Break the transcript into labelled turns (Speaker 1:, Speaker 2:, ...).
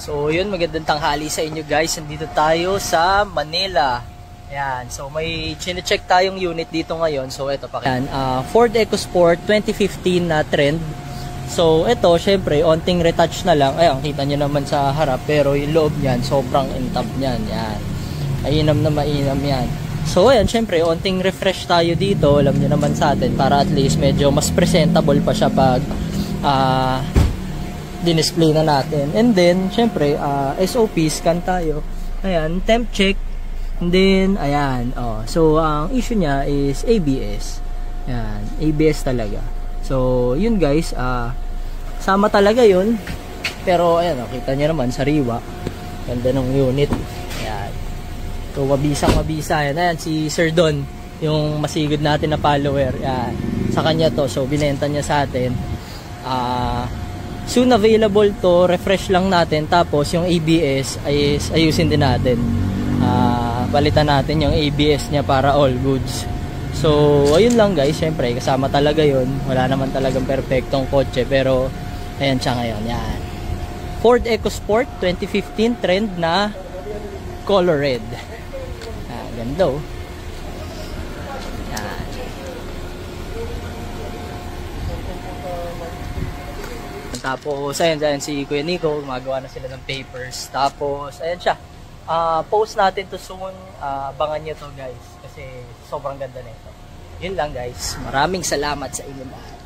Speaker 1: So yun, magandang tanghali sa inyo guys. Nandito tayo sa Manila. Ayan, so may chine-check tayong unit dito ngayon. So ito pa. Ayan, Ford EcoSport 2015 na trend. So ito, syempre, onting retouch na lang. Ayan, kita nyo naman sa harap. Pero yung loob niyan, sobrang intab niyan. Ayan, mainam na mainam yan. So ayan, syempre, onting refresh tayo dito. Alam nyo naman sa atin, para at least medyo mas presentable pa siya pag display na natin. And then, syempre, SOP, scan tayo. Ayan, temp check. And then, ayan. Oh. So, ang issue niya is ABS. Ayan, ABS talaga. So, yun guys, sama talaga yun. Pero, ayan, kita nyo naman, sariwa. Ganda ng unit. Ayan. So, mabisa. Ayan, si Sir Don, yung masigod natin na follower. Ayan. Sa kanya to. So, binenta niya sa atin. Soon available to, refresh lang natin, tapos yung ABS ayusin din natin, balitan natin yung ABS nya para all goods. So ayun lang guys, syempre kasama talaga yun, wala naman talagang perfectong kotse, pero ayan siya ngayon. Yan, Ford EcoSport 2015 trend na color red. Ganda oh. Tapos, ayan si Kuya Nico, gumagawa na sila ng papers. Tapos, ayan siya. Post natin to soon. Abangan nyo to guys. Kasi sobrang ganda nito. Yun lang guys. Maraming salamat sa inyo lahat.